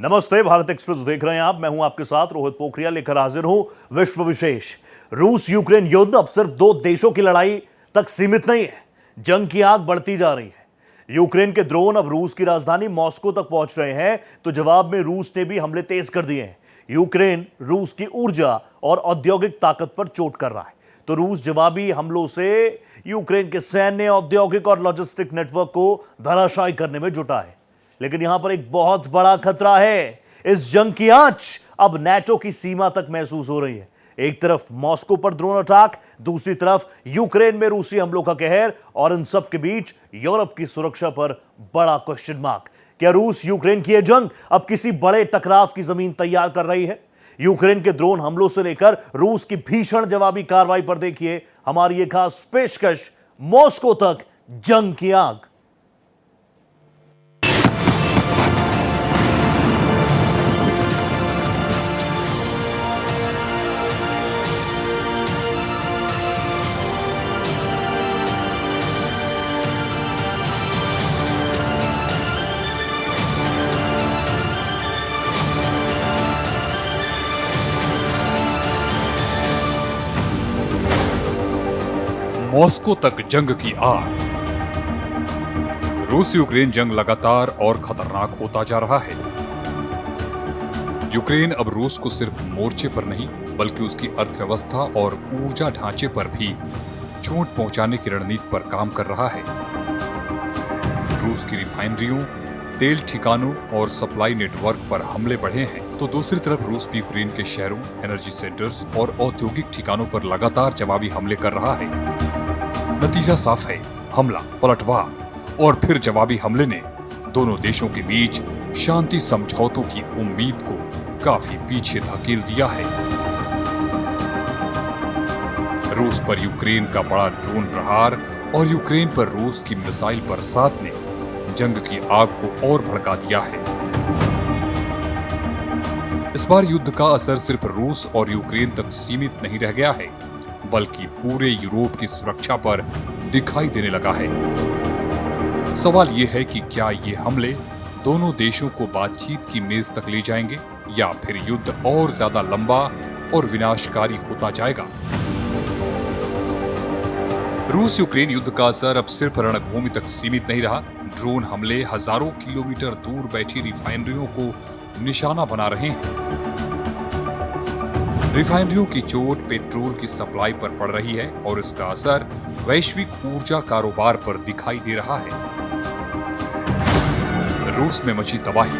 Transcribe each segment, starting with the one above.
नमस्ते, भारत एक्सप्रेस देख रहे हैं आप। मैं हूं आपके साथ रोहित पोखरिया, लेकर हाजिर हूं विश्व विशेष। रूस यूक्रेन युद्ध अब सिर्फ दो देशों की लड़ाई तक सीमित नहीं है, जंग की आग बढ़ती जा रही है। यूक्रेन के ड्रोन अब रूस की राजधानी मॉस्को तक पहुंच रहे हैं, तो जवाब में रूस ने भी हमले तेज कर दिए हैं। यूक्रेन रूस की ऊर्जा और औद्योगिक ताकत पर चोट कर रहा है, तो रूस जवाबी हमलों से यूक्रेन के सैन्य, औद्योगिक और लॉजिस्टिक नेटवर्क को धराशायी करने में जुटा है। लेकिन यहां पर एक बहुत बड़ा खतरा है। इस जंग की आंच अब नाटो की सीमा तक महसूस हो रही है। एक तरफ मॉस्को पर ड्रोन अटैक, दूसरी तरफ यूक्रेन में रूसी हमलों का कहर, और इन सब के बीच यूरोप की सुरक्षा पर बड़ा क्वेश्चन मार्क। क्या रूस यूक्रेन की यह जंग अब किसी बड़े टकराव की जमीन तैयार कर रही है? यूक्रेन के ड्रोन हमलों से लेकर रूस की भीषण जवाबी कार्रवाई पर देखिए हमारी एक खास पेशकश, मॉस्को तक जंग की आग। मॉस्को तक जंग की आग। रूस यूक्रेन जंग लगातार और खतरनाक होता जा रहा है। यूक्रेन अब रूस को सिर्फ मोर्चे पर नहीं, बल्कि उसकी अर्थव्यवस्था और ऊर्जा ढांचे पर भी चोट पहुंचाने की रणनीति पर काम कर रहा है। रूस की रिफाइनरियों, तेल ठिकानों और सप्लाई नेटवर्क पर हमले बढ़े हैं, तो दूसरी तरफ रूस भी यूक्रेन के शहरों, एनर्जी सेंटर्स और औद्योगिक ठिकानों पर लगातार जवाबी हमले कर रहा है। नतीजा साफ है, हमला, पलटवार और फिर जवाबी हमले ने दोनों देशों के बीच शांति समझौतों की उम्मीद को काफी पीछे धकेल दिया है। रूस पर यूक्रेन का बड़ा ड्रोन प्रहार और यूक्रेन पर रूस की मिसाइल बरसात ने जंग की आग को और भड़का दिया है। इस बार युद्ध का असर सिर्फ रूस और यूक्रेन तक सीमित नहीं रह गया है, बल्कि पूरे यूरोप की सुरक्षा पर दिखाई देने लगा है। सवाल यह है कि क्या ये हमले दोनों देशों को बातचीत की मेज तक ले जाएंगे, या फिर युद्ध और ज्यादा लंबा और विनाशकारी होता जाएगा। रूस यूक्रेन युद्ध का असर अब सिर्फ रणभूमि तक सीमित नहीं रहा। ड्रोन हमले हजारों किलोमीटर दूर बैठी रिफाइनरियों को निशाना बना रहे हैं। रिफाइनरियों की चोट पेट्रोल की सप्लाई पर पड़ रही है और इसका असर वैश्विक ऊर्जा कारोबार पर दिखाई दे रहा है। रूस में मची तबाही,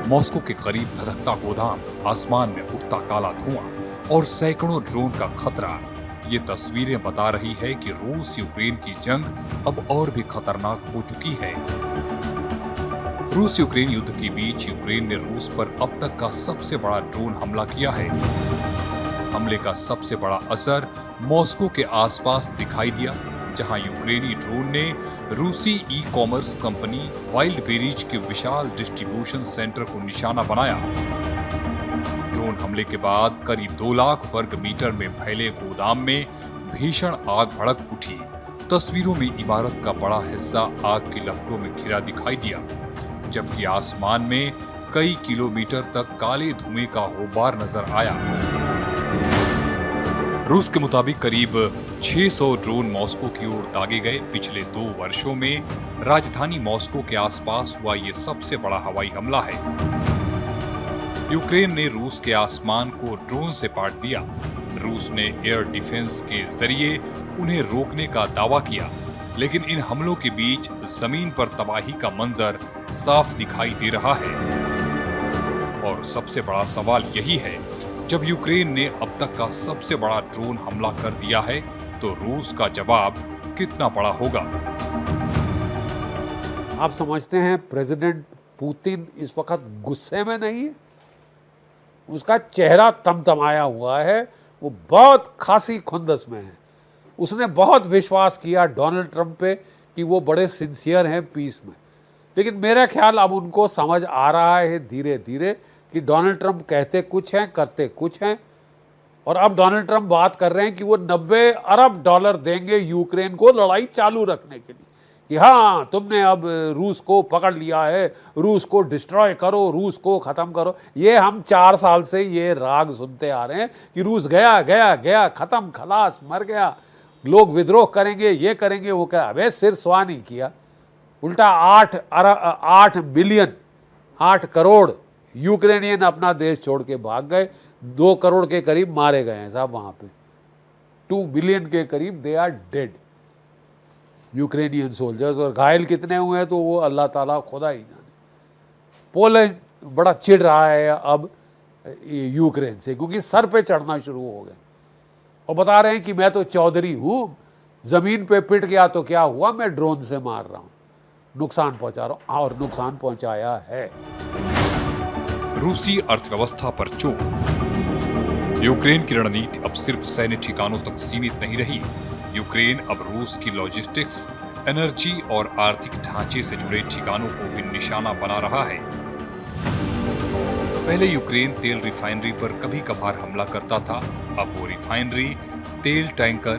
मॉस्को के करीब धधकता गोदाम, आसमान में उठता काला धुआं और सैकड़ों ड्रोन का खतरा, ये तस्वीरें बता रही है कि रूस यूक्रेन की जंग अब और भी खतरनाक हो चुकी है। रूस यूक्रेन युद्ध के बीच यूक्रेन ने रूस पर अब तक का सबसे बड़ा ड्रोन हमला किया है। हमले का सबसे बड़ा असर मॉस्को के आसपास दिखाई दिया, जहां यूक्रेनी ड्रोन ने रूसी ई-कॉमर्स कंपनी वाइल्डबेरीज के विशाल डिस्ट्रीब्यूशन सेंटर को निशाना बनाया। ड्रोन हमले के बाद करीब 2 लाख वर्ग मीटर में फैले गोदाम में भीषण आग भड़क उठी। तस्वीरों में इमारत का बड़ा हिस्सा आग की लपटों में घिरा दिखाई दिया, जबकि आसमान में कई किलोमीटर तक काले धुएं का गुबार नजर आया। रूस के मुताबिक करीब 600 ड्रोन मॉस्को की ओर दागे गए। पिछले 2 वर्षों में राजधानी मॉस्को के आसपास हुआ ये सबसे बड़ा हवाई हमला है। यूक्रेन ने रूस के आसमान को ड्रोन से पाट दिया। रूस ने एयर डिफेंस के जरिए उन्हें रोकने का दावा किया, लेकिन इन हमलों के बीच जमीन पर तबाही का मंजर साफ दिखाई दे रहा है। और सबसे बड़ा सवाल यही है, जब यूक्रेन ने अब तक का सबसे बड़ा ड्रोन हमला कर दिया है, तो रूस का जवाब कितना बड़ा होगा? आप समझते हैं प्रेसिडेंट पुतिन इस वक्त गुस्से में नहीं है? उसका चेहरा तमतमाया हुआ है, वो बहुत खासी खुंदस में है। उसने बहुत विश्वास किया डोनाल्ड ट्रंप पे कि वो बड़े सिंसियर हैं पीस में, लेकिन मेरा ख्याल अब उनको समझ आ रहा है धीरे धीरे कि डोनाल्ड ट्रंप कहते कुछ हैं, करते कुछ हैं। और अब डोनाल्ड ट्रंप बात कर रहे हैं कि वो $90 अरब देंगे यूक्रेन को लड़ाई चालू रखने के लिए। कि हाँ तुमने अब रूस को पकड़ लिया है, रूस को डिस्ट्रॉय करो, रूस को ख़त्म करो। ये हम 4 साल से ये राग सुनते आ रहे हैं कि रूस गया गया गया, ख़त्म, खलास, मर गया, लोग विद्रोह करेंगे, ये करेंगे, वो करेंगे। अबे सिर सुहा नहीं किया, उल्टा 8 बिलियन 8 करोड़ यूक्रेनियन अपना देश छोड़ के भाग गए। 2 करोड़ के करीब मारे गए हैं साहब वहाँ पे। 2 बिलियन के करीब they are dead Ukrainian soldiers, और घायल कितने हुए हैं तो वो अल्लाह ताला खुदा ही जाने। पोलैंड बड़ा चिढ़ रहा है अब यूक्रेन से, क्योंकि सर पे चढ़ना शुरू हो गए और बता रहे हैं कि मैं तो चौधरी हूँ, ज़मीन पे पिट गया तो क्या हुआ, मैं ड्रोन से मार रहा हूँ, नुकसान पहुंचा रहा हूँ, और नुकसान पहुंचाया है। रूसी अर्थव्यवस्था पर चोट। यूक्रेन की रणनीति अब सिर्फ सैन्य ठिकानों तक सीमित नहीं रही। यूक्रेन अब रूस की लॉजिस्टिक्स, एनर्जी और आर्थिक ढांचे से जुड़े ठिकानों को भी निशाना बना रहा है। पहले यूक्रेन तेल रिफाइनरी पर कभी कभार हमला करता था, अब वो रिफाइनरी, तेल टैंकर,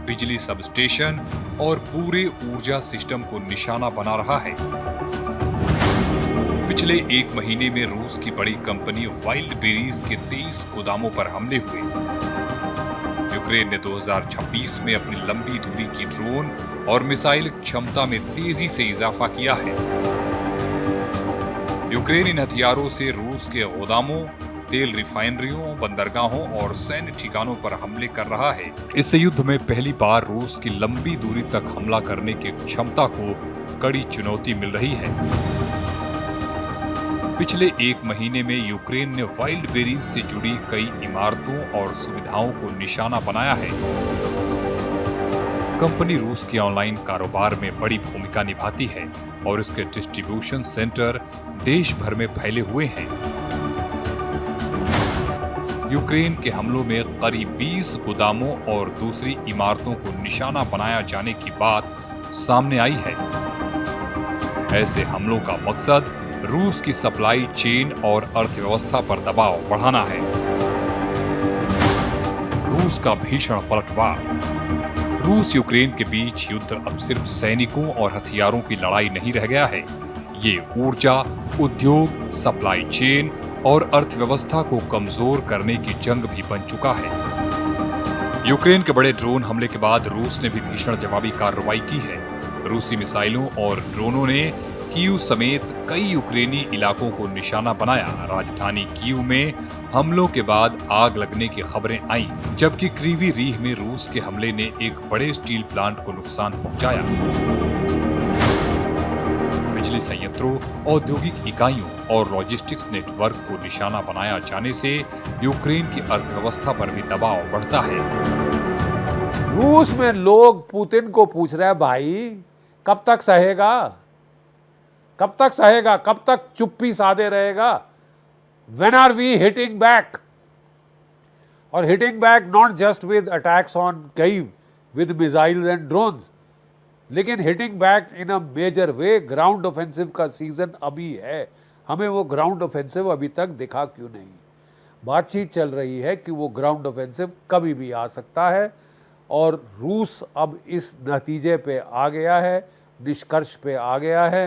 बिजली सबस्टेशन और पूरे ऊर्जा सिस्टम को निशाना बना रहा है। पिछले 1 महीने में रूस की बड़ी कंपनी वाइल्ड बेरीज के 23 गोदामों पर हमले हुए। यूक्रेन ने 2026 में अपनी लंबी दूरी की ड्रोन और मिसाइल क्षमता में तेजी से इजाफा किया है। यूक्रेन इन हथियारों से रूस के गोदामों, तेल रिफाइनरियों, बंदरगाहों और सैन्य ठिकानों पर हमले कर रहा है। इस युद्ध में पहली बार रूस की लंबी दूरी तक हमला करने की क्षमता को कड़ी चुनौती मिल रही है। पिछले 1 महीने में यूक्रेन ने वाइल्ड बेरीज से जुड़ी कई इमारतों और सुविधाओं को निशाना बनाया है। कंपनी रूस के ऑनलाइन कारोबार में बड़ी भूमिका निभाती है और इसके डिस्ट्रीब्यूशन सेंटर देश भर में फैले हुए हैं। यूक्रेन के हमलों में करीब 20 गोदामों और दूसरी इमारतों को निशाना बनाया जाने की बात सामने आई है। ऐसे हमलों का मकसद रूस की सप्लाई चेन और अर्थव्यवस्था पर दबाव बढ़ाना है। रूस का भीषण पलटवार। रूस यूक्रेन के बीच युद्ध अब सिर्फ सैनिकों और हथियारों की लड़ाई नहीं रह गया है, ये ऊर्जा, उद्योग, सप्लाई चेन और अर्थव्यवस्था को कमजोर करने की जंग भी बन चुका है। यूक्रेन के बड़े ड्रोन हमले के बाद रूस ने भी भीषण जवाबी कार्रवाई की है। रूसी मिसाइलों और ड्रोनों ने कीव समेत कई यूक्रेनी इलाकों को निशाना बनाया। राजधानी कीव में हमलों के बाद आग लगने की खबरें आईं, जबकि क्रीवी रीह में रूस के हमले ने एक बड़े स्टील प्लांट को नुकसान पहुंचाया। बिजली संयंत्रों, औद्योगिक इकाइयों और लॉजिस्टिक्स नेटवर्क को निशाना बनाया जाने से यूक्रेन की अर्थव्यवस्था पर भी दबाव बढ़ता है। रूस में लोग पुतिन को पूछ रहे हैं, भाई कब तक सहेगा, कब तक सहेगा, कब तक चुप्पी साधे रहेगा? When are we hitting back? और hitting back not just with attacks on Kyiv with missiles and drones, लेकिन hitting back in a major way। Ground offensive का सीजन अभी है, हमें वो ग्राउंड ऑफेंसिव अभी तक दिखा क्यों नहीं? बातचीत चल रही है कि वो ग्राउंड ऑफेंसिव कभी भी आ सकता है, और रूस अब इस नतीजे पे आ गया है, निष्कर्ष पे आ गया है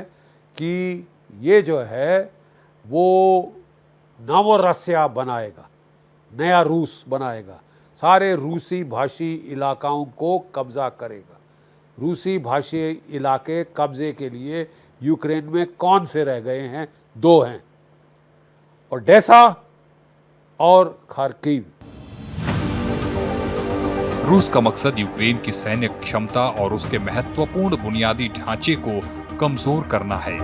कि ये जो है वो नवोरसिया बनाएगा, नया रूस बनाएगा, सारे रूसी भाषी इलाकाओं को कब्जा करेगा। रूसी भाषी इलाके कब्जे के लिए यूक्रेन में कौन से रह गए हैं? 2 हैं, ओडेसा और खार्किव। रूस का मकसद यूक्रेन की सैन्य क्षमता और उसके महत्वपूर्ण बुनियादी ढांचे को कमजोर करना है।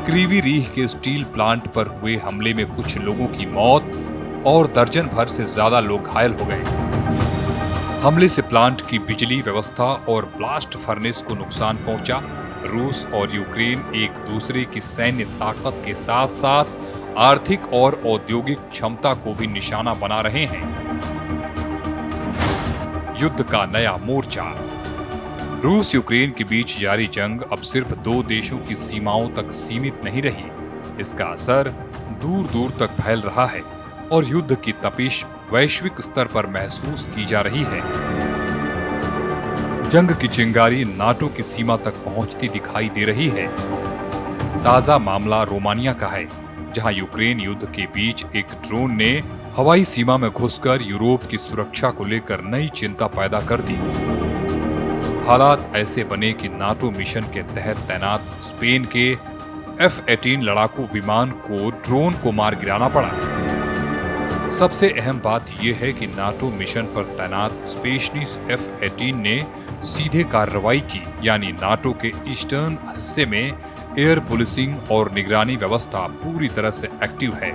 क्रीवी रीह के स्टील प्लांट पर हुए हमले में कुछ लोगों की मौत और दर्जन भर से ज्यादा लोग घायल हो गए। हमले से प्लांट की बिजली व्यवस्था और ब्लास्ट फर्नेस को नुकसान पहुंचा। रूस और यूक्रेन एक दूसरे की सैन्य ताकत के साथ साथ आर्थिक और औद्योगिक क्षमता को भी निशाना बना रहे हैं। युद्ध का नया मोर्चा। रूस यूक्रेन के बीच जारी जंग अब सिर्फ 2 देशों की सीमाओं तक सीमित नहीं रही, इसका असर दूर दूर तक फैल रहा है और युद्ध की तपिश वैश्विक स्तर पर महसूस की जा रही है। जंग की चिंगारी नाटो की सीमा तक पहुंचती दिखाई दे रही है। ताजा मामला रोमानिया का है, जहां यूक्रेन युद्ध के बीच एक ड्रोन ने हवाई सीमा में घुसकर यूरोप की सुरक्षा को लेकर नई चिंता पैदा कर दी। हालात ऐसे बने कि नाटो मिशन के तहत तैनात स्पेन के F-18 लड़ाकू विमान को ड्रोन को मार गिराना पड़ा। सबसे अहम बात यह है कि नाटो मिशन पर तैनात स्पेशनिस F-18 ने सीधे कार्रवाई की, यानी नाटो के ईस्टर्न हिस्से में एयर पुलिसिंग और निगरानी व्यवस्था पूरी तरह से एक्टिव है।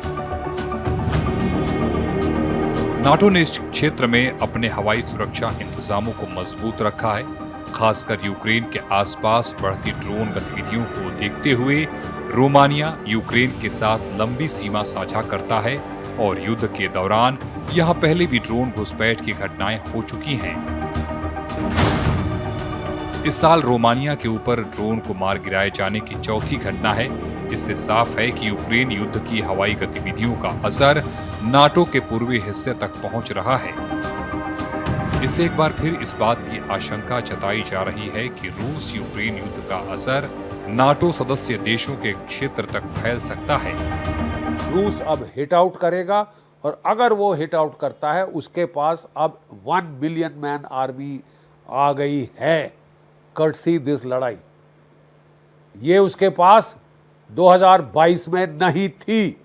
नाटो ने इस क्षेत्र में अपने हवाई सुरक्षा इंतजामों को मजबूत रखा है। खासकर यूक्रेन के आसपास बढ़ती ड्रोन गतिविधियों को देखते हुए रोमानिया यूक्रेन के साथ लंबी सीमा साझा करता है और युद्ध के दौरान यहां पहले भी ड्रोन घुसपैठ की घटनाएं हो चुकी हैं। इस साल रोमानिया के ऊपर ड्रोन को मार गिराए जाने की चौथी घटना है। इससे साफ है कि यूक्रेन युद्ध की हवाई गतिविधियों का असर नाटो के पूर्वी हिस्से तक पहुंच रहा है। इससे एक बार फिर इस बात की आशंका जताई जा रही है कि रूस यूक्रेन युद्ध का असर नाटो सदस्य देशों के क्षेत्र तक फैल सकता है। रूस अब हिट आउट करेगा और अगर वो हिट आउट करता है, उसके पास अब 1 बिलियन मैन आर्मी आ गई है कर्टसी दिस लड़ाई। ये उसके पास 2022 में नहीं थी।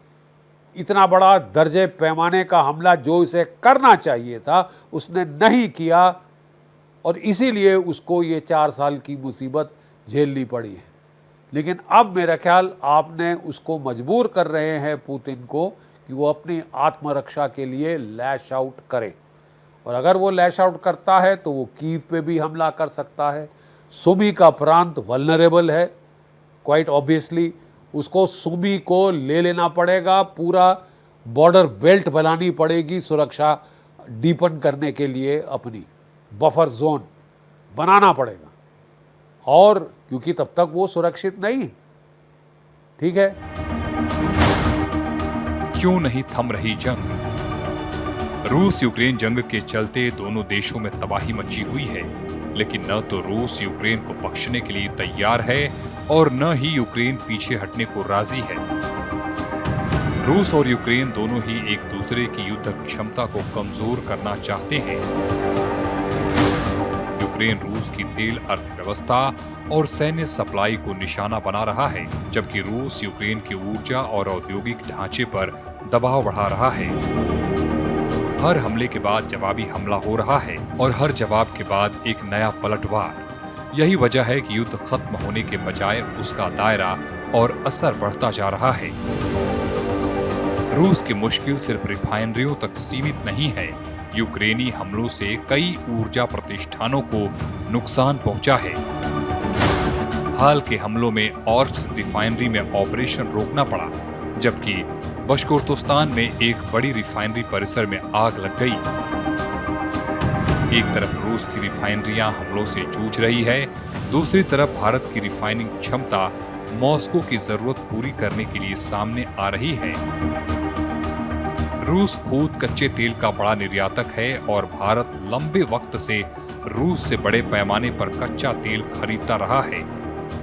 इतना बड़ा दर्जे पैमाने का हमला जो इसे करना चाहिए था उसने नहीं किया और इसीलिए उसको ये 4 साल की मुसीबत झेलनी पड़ी है। लेकिन अब मेरा ख्याल आपने उसको मजबूर कर रहे हैं पुतिन को कि वो अपनी आत्मरक्षा के लिए लैश आउट करे, और अगर वो लैश आउट करता है तो वो कीव पे भी हमला कर सकता है। सुमी का प्रांत वल्नरेबल है, क्वाइट ऑब्वियसली उसको सुमी को ले लेना पड़ेगा, पूरा बॉर्डर बेल्ट बनानी पड़ेगी सुरक्षा डीपन करने के लिए, अपनी बफर जोन बनाना पड़ेगा, और क्योंकि तब तक वो सुरक्षित नहीं। ठीक है, क्यों नहीं थम रही जंग? रूस यूक्रेन जंग के चलते दोनों देशों में तबाही मची हुई है, लेकिन न तो रूस यूक्रेन को बख्शने के लिए तैयार है और न ही यूक्रेन पीछे हटने को राजी है। रूस और यूक्रेन दोनों ही एक दूसरे की युद्ध क्षमता को कमजोर करना चाहते हैं। यूक्रेन रूस की तेल अर्थव्यवस्था और सैन्य सप्लाई को निशाना बना रहा है, जबकि रूस यूक्रेन की ऊर्जा और औद्योगिक ढांचे पर दबाव बढ़ा रहा है। हर हमले के बाद जवाबी हमला हो रहा है और हर जवाब के बाद एक नया पलटवार। यही वजह है कि युद्ध खत्म होने के बजाय उसका दायरा और असर बढ़ता जा रहा है। रूस की मुश्किल सिर्फ रिफाइनरियों तक सीमित नहीं है। यूक्रेनी हमलों से कई ऊर्जा प्रतिष्ठानों को नुकसान पहुंचा है। हाल के हमलों में ऑर्स्क रिफाइनरी में ऑपरेशन रोकना पड़ा, जबकि बशकोर्तोस्तान में एक बड़ी रिफाइनरी परिसर में आग लग गई। एक तरफ रूस की रिफाइनरियां हमलों से जूझ रही है, दूसरी तरफ भारत की रिफाइनिंग क्षमता मॉस्को की जरूरत पूरी करने के लिए सामने आ रही है। रूस खुद कच्चे तेल का बड़ा निर्यातक है और भारत लंबे वक्त से रूस से बड़े पैमाने पर कच्चा तेल खरीदता रहा है।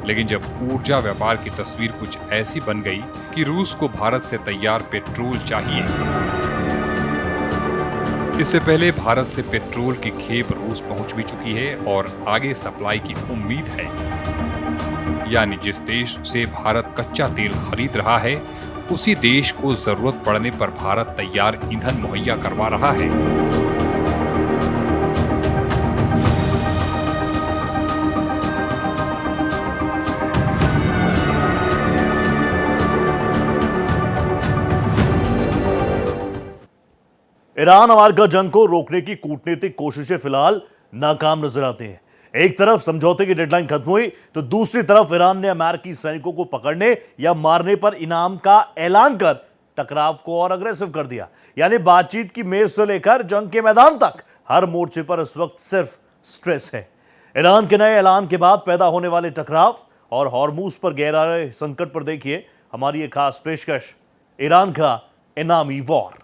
लेकिन जब ऊर्जा व्यापार की तस्वीर कुछ ऐसी बन गई कि रूस को भारत से तैयार पेट्रोल चाहिए। इससे पहले भारत से पेट्रोल की खेप रूस पहुंच भी चुकी है और आगे सप्लाई की उम्मीद है। यानी जिस देश से भारत कच्चा तेल खरीद रहा है, उसी देश को जरूरत पड़ने पर भारत तैयार ईंधन मुहैया करवा रहा है। ईरान अमेरिका जंग को रोकने की कूटनीतिक कोशिशें फिलहाल नाकाम नजर आती हैं। एक तरफ समझौते की डेडलाइन खत्म हुई तो दूसरी तरफ ईरान ने अमेरिकी सैनिकों को पकड़ने या मारने पर इनाम का ऐलान कर टकराव को और अग्रेसिव कर दिया। यानी बातचीत की मेज से लेकर जंग के मैदान तक हर मोर्चे पर इस वक्त सिर्फ स्ट्रेस है। ईरान के नए ऐलान के बाद पैदा होने वाले टकराव और हॉर्मूज पर गहरे संकट पर देखिए हमारी ये खास पेशकश, ईरान का इनामी वॉर।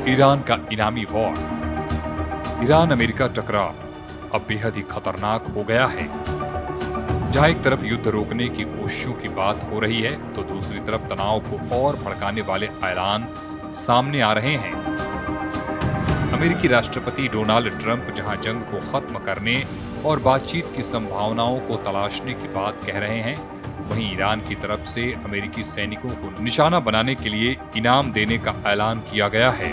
ईरान का इनामी वॉर। ईरान अमेरिका टकराव अब बेहद ही खतरनाक हो गया है। जहां एक तरफ युद्ध रोकने की कोशिशों की बात हो रही है, तो दूसरी तरफ तनाव को और भड़काने वाले ऐलान सामने आ रहे हैं। अमेरिकी राष्ट्रपति डोनाल्ड ट्रंप जहां जंग को खत्म करने और बातचीत की संभावनाओं को तलाशने की बात कह रहे हैं, वहीं ईरान की तरफ से अमेरिकी सैनिकों को निशाना बनाने के लिए इनाम देने का ऐलान किया गया है।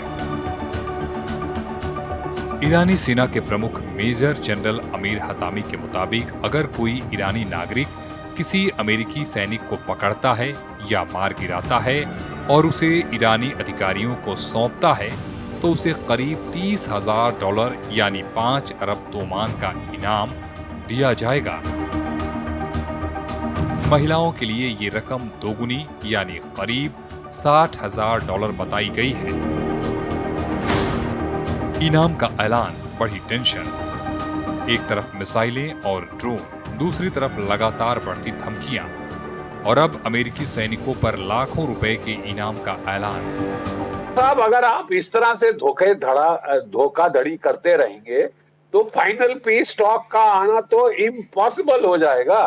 ईरानी सेना के प्रमुख मेजर जनरल अमीर हतामी के मुताबिक अगर कोई ईरानी नागरिक किसी अमेरिकी सैनिक को पकड़ता है या मार गिराता है और उसे ईरानी अधिकारियों को सौंपता है, तो उसे करीब $30,000 यानी 5 अरब तोमान का इनाम दिया जाएगा। महिलाओं के लिए ये रकम दोगुनी यानी करीब $60,000 बताई गई है। इनाम का ऐलान बढ़ी टेंशन। एक तरफ मिसाइलें और ड्रोन, दूसरी तरफ लगातार बढ़ती धमकियां और अब अमेरिकी सैनिकों पर लाखों रुपए के इनाम का ऐलान। साहब, अगर आप इस तरह से धोखाधड़ी करते रहेंगे तो फाइनल पीस टॉक का आना तो इम्पॉसिबल हो जाएगा।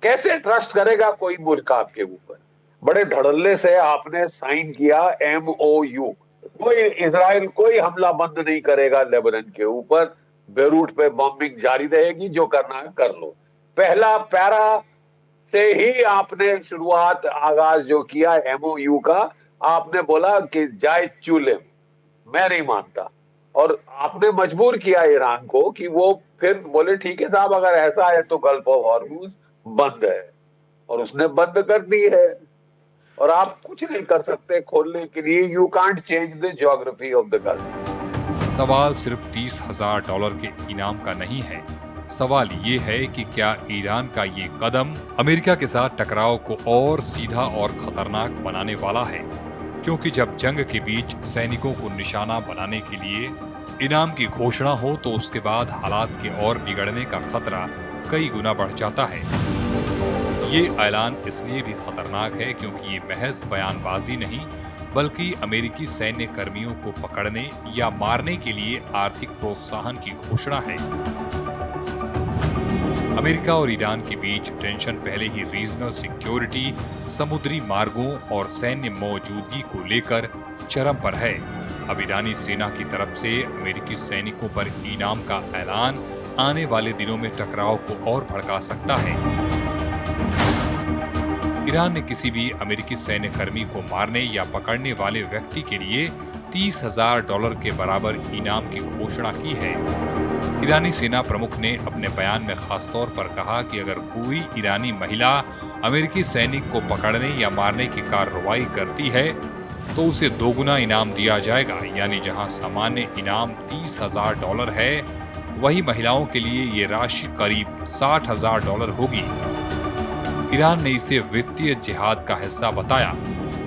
कैसे ट्रस्ट करेगा कोई मुल्क आपके ऊपर? बड़े धड़ल्ले से आपने साइन किया MOU। कोई इजराइल कोई हमला बंद नहीं करेगा लेबनान के ऊपर। बेरूट पे बॉम्बिंग जारी रहेगी, जो करना है कर लो। पहला पैरा से ही आपने शुरुआत आगाज जो किया MOU का, आपने बोला कि जाए चूल्हे, मैं नहीं मानता। और आपने मजबूर किया ईरान को कि वो फिर बोले ठीक है साहब, अगर ऐसा है तो गल्फ ऑफ हॉर्मुज बंद है, और उसने बंद कर दी है। और आप कुछ नहीं कर सकते खोलने के लिए। You can't change the geography of the gulf. सवाल सिर्फ $30,000 के इनाम का नहीं है। सवाल ये है कि क्या ईरान का ये कदम अमेरिका के साथ टकराव को और सीधा और खतरनाक बनाने वाला है? क्योंकि जब जंग के बीच सैनिकों को निशाना बनाने के लिए इनाम की घोषणा हो, तो उसके बाद हालात के और बिगड़ने का खतरा कई गुना बढ़ जाता है। ये ऐलान इसलिए भी खतरनाक है क्योंकि ये महज बयानबाजी नहीं, बल्कि अमेरिकी सैन्य कर्मियों को पकड़ने या मारने के लिए आर्थिक प्रोत्साहन की घोषणा है। अमेरिका और ईरान के बीच टेंशन पहले ही रीजनल सिक्योरिटी, समुद्री मार्गों और सैन्य मौजूदगी को लेकर चरम पर है। अब ईरानी सेना की तरफ से अमेरिकी सैनिकों पर इनाम का ऐलान आने वाले दिनों में टकराव को और भड़का सकता है। ईरान ने किसी भी अमेरिकी सैन्य कर्मी को मारने या पकड़ने वाले व्यक्ति के लिए $30,000 के बराबर इनाम की घोषणा की है। ईरानी सेना प्रमुख ने अपने बयान में खासतौर पर कहा कि अगर कोई ईरानी महिला अमेरिकी सैनिक को पकड़ने या मारने की कार्रवाई करती है, तो उसे दोगुना इनाम दिया जाएगा। यानी जहां सामान्य इनाम $30,000 है, वही महिलाओं के लिए ये राशि करीब $60,000 होगी। ईरान ने इसे वित्तीय जिहाद का हिस्सा बताया,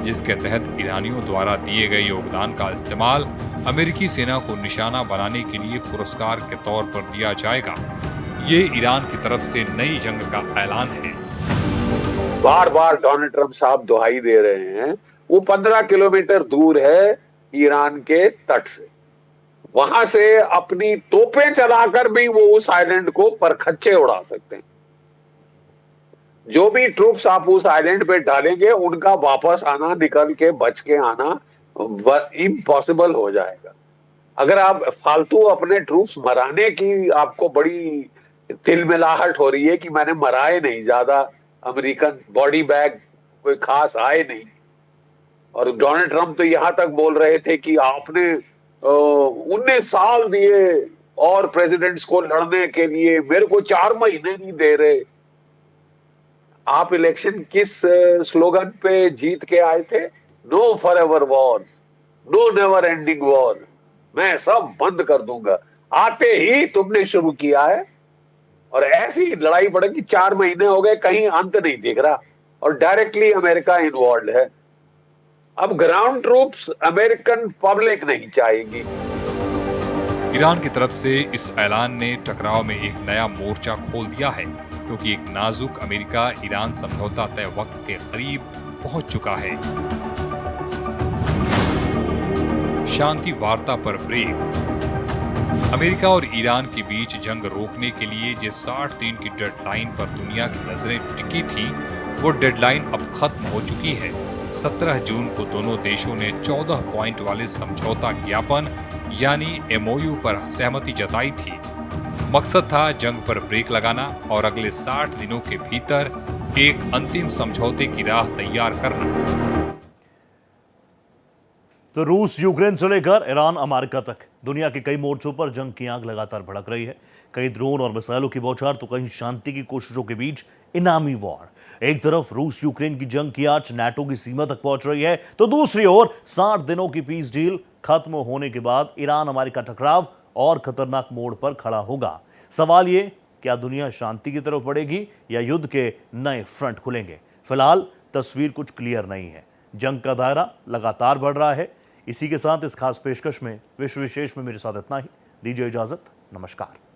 जिसके तहत ईरानियों द्वारा दिए गए योगदान का इस्तेमाल अमेरिकी सेना को निशाना बनाने के लिए पुरस्कार के तौर पर दिया जाएगा। ये ईरान की तरफ से नई जंग का ऐलान है। बार बार डोनाल्ड ट्रंप साहब दुहाई दे रहे हैं। वो 15 किलोमीटर दूर है ईरान के तट से। वहां से अपनी तोपें चलाकर भी वो उस आइलैंड को परखच्चे उड़ा सकते हैं। जो भी ट्रूप्स आप उस आइलैंड पे डालेंगे, उनका वापस आना, निकल के बच के आना इम्पॉसिबल हो जाएगा। अगर आप फालतू अपने ट्रूप्स मराने की आपको बड़ी तिलमिलाहट हो रही है कि मैंने मराए नहीं, ज्यादा अमेरिकन बॉडी बैग कोई खास आए नहीं। और डोनाल्ड ट्रंप तो यहां तक बोल रहे थे कि आपने 19 साल दिए और प्रेसिडेंट्स को लड़ने के लिए, मेरे को 4 महीने नहीं दे रहे। आप इलेक्शन किस स्लोगन पे जीत के आए थे? No for ever wars, no never ending war, मैं सब बंद कर दूंगा। आते ही तुमने शुरू किया है और ऐसी लड़ाई बढ़ेगी। 4 महीने हो गए, कहीं अंत नहीं दिख रहा, और डायरेक्टली अमेरिका इन्वॉल्व है। अब ग्राउंड ट्रूप्स अमेरिकन पब्लिक नहीं चाहेगी। ईरान की तरफ से इस ऐलान ने टकराव में एक नया मोर्चा खोल दिया है, क्योंकि एक नाजुक अमेरिका ईरान समझौता तय वक्त के करीब पहुंच चुका है। शांति वार्ता पर ब्रेक। अमेरिका और ईरान के बीच जंग रोकने के लिए जिस 60 दिन की डेडलाइन पर दुनिया की नजरें टिकी थी, वो डेडलाइन अब खत्म हो चुकी है। 17 जून को दोनों देशों ने 14 पॉइंट वाले समझौता ज्ञापन यानी MOU पर सहमति जताई थी। मकसद था जंग पर ब्रेक लगाना और अगले 60 दिनों के भीतर एक अंतिम समझौते की राह तैयार करना। तो रूस यूक्रेन से लेकर ईरान अमेरिका तक दुनिया के कई मोर्चों पर जंग की आग लगातार भड़क रही है। कई ड्रोन और मिसाइलों की बौछार तो कहीं शांति की कोशिशों के बीच इनामी वॉर। एक तरफ रूस यूक्रेन की जंग की आंच नाटो की सीमा तक पहुंच रही है, तो दूसरी ओर 60 दिनों की पीस डील खत्म होने के बाद ईरान अमेरिका टकराव और खतरनाक मोड़ पर खड़ा होगा। सवाल ये, क्या दुनिया शांति की तरफ बढ़ेगी या युद्ध के नए फ्रंट खुलेंगे? फिलहाल तस्वीर कुछ क्लियर नहीं है। जंग का दायरा लगातार बढ़ रहा है। इसी के साथ इस खास पेशकश में विश्व विशेष में मेरे साथ इतना ही। दीजिए इजाजत, नमस्कार।